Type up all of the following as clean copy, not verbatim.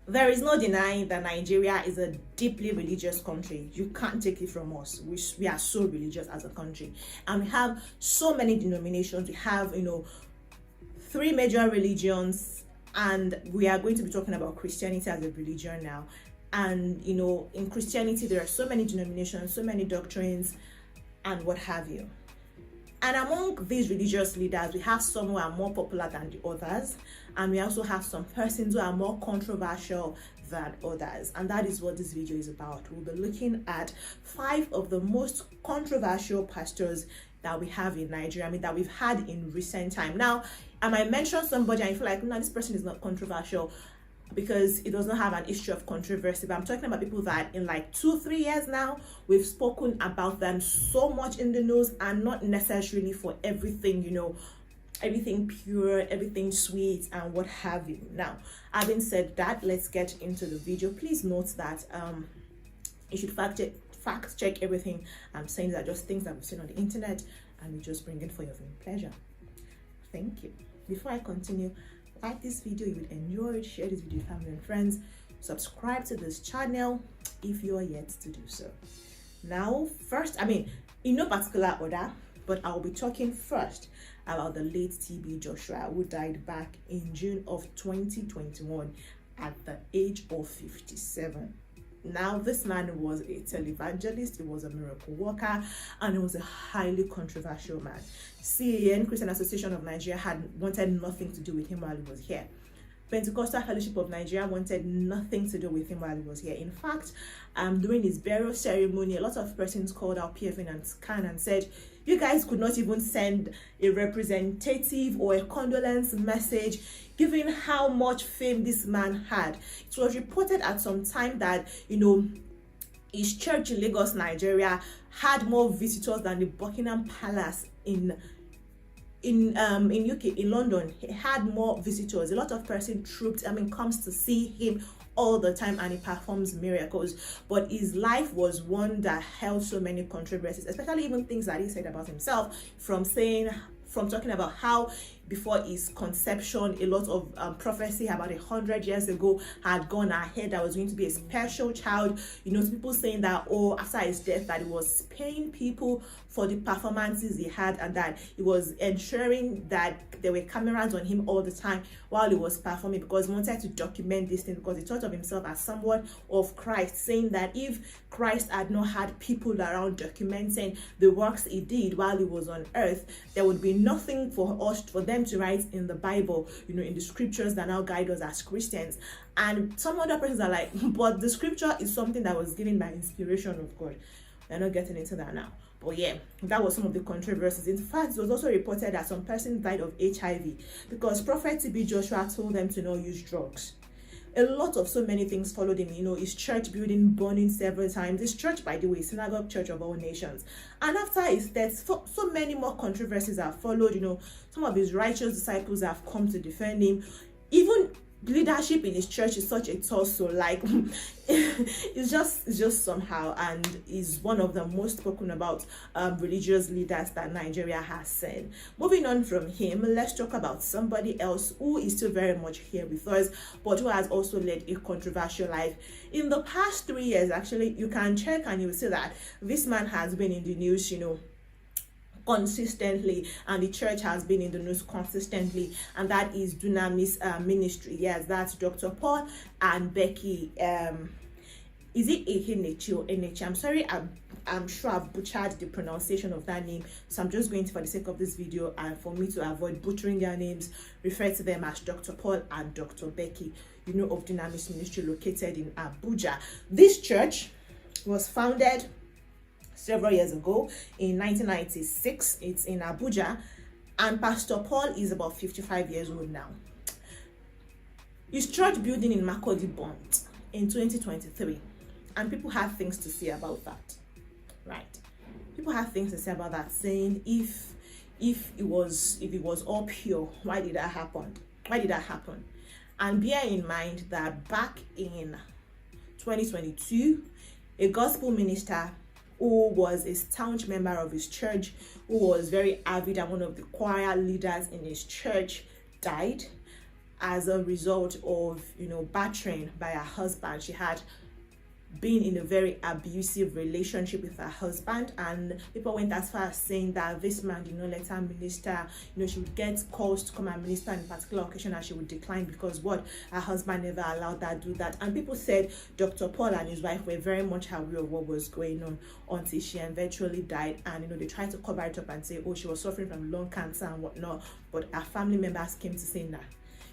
There is no denying that Nigeria is a deeply religious country. You can't take it from us. We are so religious as a country, and we have so many denominations. We have, 3 major religions, and we are going to be talking about Christianity as a religion now. And in Christianity there are so many denominations, so many doctrines, and what have you. And among these religious leaders, we have some who are more popular than the others, and we also have some persons who are more controversial than others. And that is what this video is about. We'll be looking at 5 of the most controversial pastors that we have in Nigeria, that we've had in recent time. Now, I might mention somebody and you feel like, no, this person is not controversial because it does not have an history of controversy, but I'm talking about people that in like 2-3 years now, we've spoken about them so much in the news, and not necessarily for everything, everything pure, everything sweet, and what have you. Now, having said that, let's get into the video. Please note that you should fact check everything I'm saying. That are just things that we've seen on the internet, and we just bring it for your viewing pleasure. Thank you. Before I continue, like this video, you would enjoy it, share this video with family and friends, subscribe to this channel if you are yet to do so. Now, first, in no particular order, but I'll be talking first about the late TB Joshua, who died back in June of 2021 at the age of 57. Now, this man was a televangelist, he was a miracle worker, and he was a highly controversial man. CAN, Christian Association of Nigeria, had wanted nothing to do with him while he was here. Pentecostal Fellowship of Nigeria wanted nothing to do with him while he was here. In fact, during his burial ceremony, a lot of persons called out PFN and SCAN and said, you guys could not even send a representative or a condolence message, given how much fame this man had. It was reported at some time that, his church in Lagos, Nigeria, had more visitors than the Buckingham Palace in UK, in London. He had more visitors. A lot of persons comes to see him all the time, and he performs miracles. But his life was one that held so many controversies, especially even things that he said about himself, from talking about how before his conception, a lot of prophecy about 100 years ago had gone ahead. That was going to be a special child. People saying that, after his death, that he was paying people for the performances he had, and that he was ensuring that there were cameras on him all the time while he was performing, because he wanted to document this thing, because he thought of himself as somewhat of Christ, saying that if Christ had not had people around documenting the works he did while he was on earth, there would be nothing for them to write in the Bible, in the scriptures that now guide us as Christians. And some other persons are like, but the scripture is something that was given by inspiration of God. We're not getting into that now. But yeah, that was some of the controversies. In fact, it was also reported that some persons died of HIV because Prophet TB Joshua told them to not use drugs. A lot of so many things followed him. His church building burning several times. This church, by the way, Synagogue Church of All Nations. And after his death, so many more controversies have followed. Some of his righteous disciples have come to defend him. Even leadership in his church is such a tussle, like it's just somehow, and is one of the most spoken about religious leaders that Nigeria has seen. Moving on from him, let's talk about somebody else who is still very much here with us, but who has also led a controversial life. In the past 3 years, actually, you can check and you will see that this man has been in the news, consistently, and the church has been in the news consistently, and that is Dunamis ministry. Yes, that's Dr. Paul and Becky. Is it Ehenechi or Enechi? I'm sorry, I'm sure I've butchered the pronunciation of that name, so I'm just going to, for the sake of this video and for me to avoid butchering their names, refer to them as Dr. Paul and Dr. Becky, of Dunamis ministry located in Abuja. This church was founded several years ago in 1996. It's in Abuja, and Pastor Paul is about 55 years old now. His church building in Makurdi burnt in 2023, and people have things to say about that, right? People have things to say about that, saying if it was all pure, why did that happen? And bear in mind that back in 2022, a gospel minister who was a staunch member of his church, who was very avid and one of the choir leaders in his church, died. as a result of, battering by her husband. She had been in a very abusive relationship with her husband, and people went as far as saying that this man did not let her minister. She would get calls to come and minister on a particular occasion and she would decline because her husband never allowed her to do that. And people said Dr. Paul and his wife were very much aware of what was going on until she eventually died. And they tried to cover it up and say, oh, she was suffering from lung cancer and whatnot, but her family members came to say that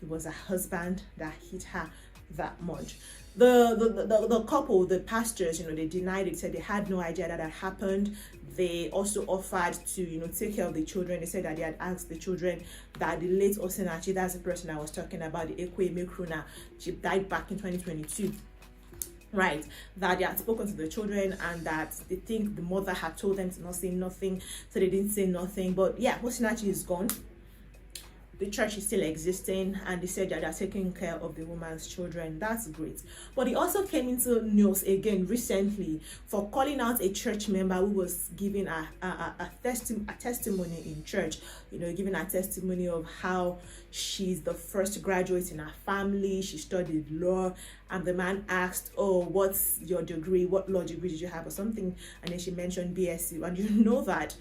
it was her husband that hit her that much. The couple, the pastors, they denied it, said they had no idea that happened. They also offered to, take care of the children. They said that they had asked the children that the late Osinachi, that's the person I was talking about, the Ekweme Kruna, she died back in 2022. Right, that they had spoken to the children and that they think the mother had told them to not say nothing, so they didn't say nothing. But yeah, Osinachi is gone. The church is still existing, and they said that they're taking care of the woman's children. That's great. But he also came into news again recently for calling out a church member who was giving a testimony in church, giving a testimony of how she's the first graduate in her family. She studied law, and the man asked, oh, what's your degree? What law degree did you have or something? And then she mentioned BSc. And you know that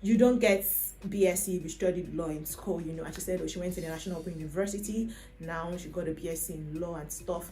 you don't get BSc if you studied law in school, and she said, oh, she went to the National Open University, now she got a BSc in law and stuff.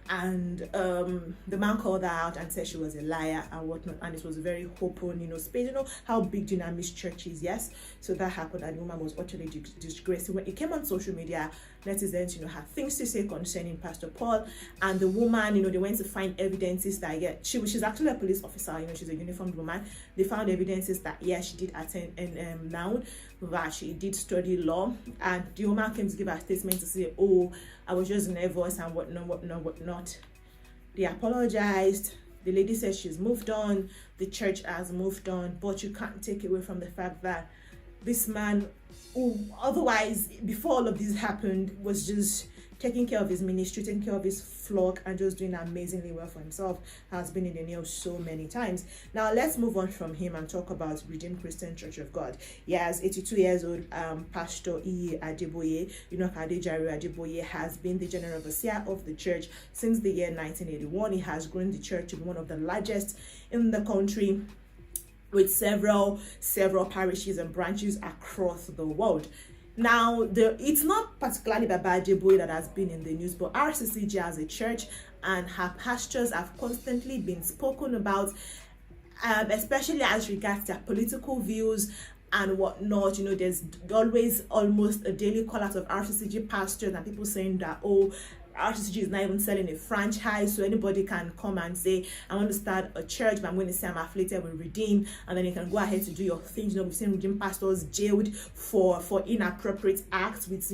And the man called her out and said she was a liar and whatnot, and it was a very open, space. How big Dunamis church is, yes? So that happened, and the woman was utterly disgraced. When it came on social media, netizens, had things to say concerning Pastor Paul, and the woman, they went to find evidences that, she's actually a police officer, she's a uniformed woman. They found evidences that, she did attend Noun, that she did study law, and the woman came to give her statement to say, oh, I was just nervous and whatnot. They apologized. The lady says she's moved on. The church has moved on, but you can't take away from the fact that this man, who otherwise, before all of this happened, was just taking care of his ministry, taking care of his flock, and just doing amazingly well for himself, has been in the news so many times. Now let's move on from him and talk about Redeemed Christian Church of God. Yes, 82 years old Pastor Iye Adeboye, Kadejare Adeboye, has been the general overseer of the church since the year 1981. He has grown the church to be one of the largest in the country, with several parishes and branches across the world. Now, it's not particularly Baba Adeboye that has been in the news, but RCCG as a church and her pastors have constantly been spoken about, especially as regards their political views and whatnot. There's always almost a daily call out of RCCG pastors and people saying that, oh, RCCG is not even selling a franchise, so anybody can come and say, I want to start a church, but I'm going to say I'm affiliated with Redeem, and then you can go ahead to do your things. We've seen Redeem pastors jailed for inappropriate acts, with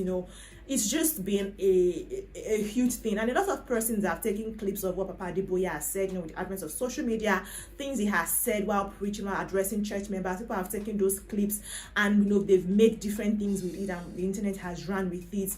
it's just been a huge thing. And a lot of persons have taken clips of what Papa Adeboye has said, with the advent of social media, things he has said while preaching, while addressing church members. People have taken those clips and they've made different things with it, and the internet has run with it.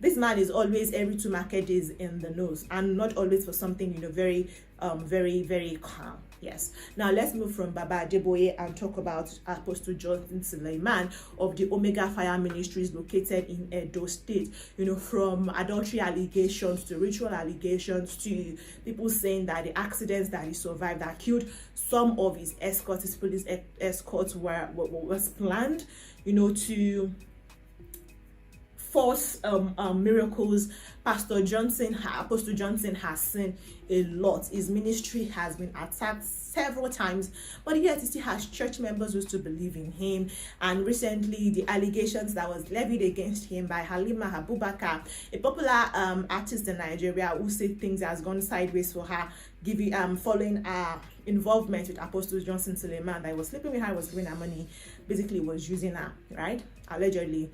This man is always every 2 market days in the news, and not always for something very very calm. Yes. Now let's move from Baba Adeboye and talk about Apostle Johnson Suleiman of the Omega Fire Ministries located in Edo State. From adultery allegations to ritual allegations to people saying that the accidents that he survived that killed some of his escorts, his police escorts, was planned, to false miracles. Apostle Johnson has seen a lot. His ministry has been attacked several times, but yet he still has church members who still believe in him. And recently, the allegations that was levied against him by Halima Abubakar, a popular artist in Nigeria, who said things has gone sideways for her, following her involvement with Apostle Johnson Suleiman, that he was sleeping with her, was giving her money, basically was using her, right? Allegedly.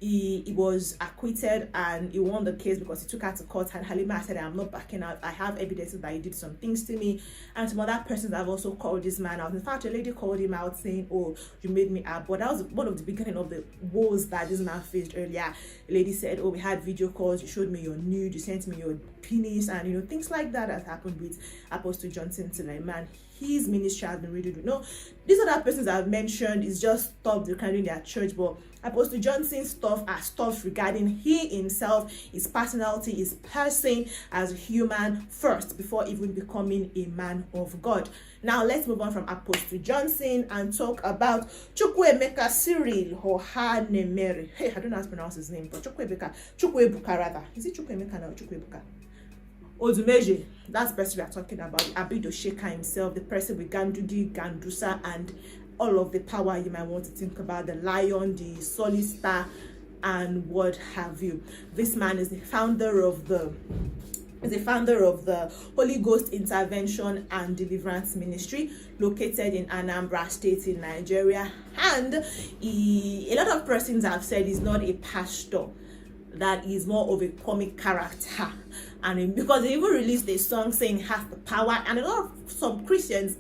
He was acquitted and he won the case because he took her to court, and Halima said, I'm not backing out. I have evidence that he did some things to me. And some other persons have also called this man out. In fact, a lady called him out saying, oh, you made me up. But that was one of the beginning of the woes that this man faced earlier. A lady said, oh, we had video calls, you showed me your nude, you sent me your penis, and things like that has happened with Apostle Johnson Suleiman. his ministry has been riddled. No, these other persons I've mentioned is just stuff regarding their church, but Apostle Johnson's stuff are stuff regarding he himself, his personality, his person as a human first before even becoming a man of God. Now let's move on from Apostle Johnson and talk about Chukwuemeka Cyril Ohanemere. Hey, I don't know how to pronounce his name, but Chukwuebuka rather. Is it Chukwuemeka or Chukwuebuka? Odumeje, that's the person we are talking about. Abido Sheka himself, the person with Gandugi, Gandusa, and all of the power you might want to think about, the lion, the solid star, and what have you. This man is the founder of the Holy Ghost Intervention and Deliverance Ministry located in Anambra State in Nigeria, and a lot of persons have said he's not a pastor, that is more of a comic character. And because they even released a song saying has the power, and a lot of some Christians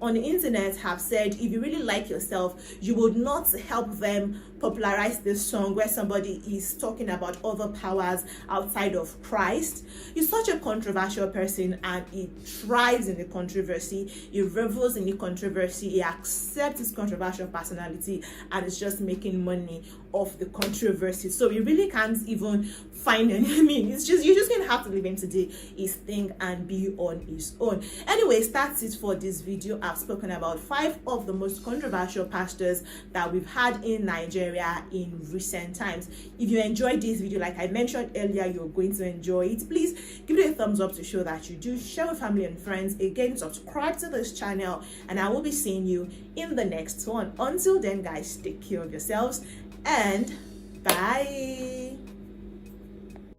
on the internet have said if you really like yourself, you would not help them popularize this song where somebody is talking about other powers outside of Christ. He's such a controversial person, and he thrives in the controversy. He revels in the controversy. He accepts his controversial personality, and is just making money off the controversy. So he really can't even find any. I mean, it's just, you're just gonna have to leave him today his thing and be on his own. Anyways, that's it for this video. I've spoken about 5 of the most controversial pastors that we've had in Nigeria in recent times. If you enjoyed this video, like I mentioned earlier, you're going to enjoy it. Please give it a thumbs up to show that you do. Share with family and friends. Again, subscribe to this channel, and I will be seeing you in the next one. Until then, guys, take care of yourselves and bye.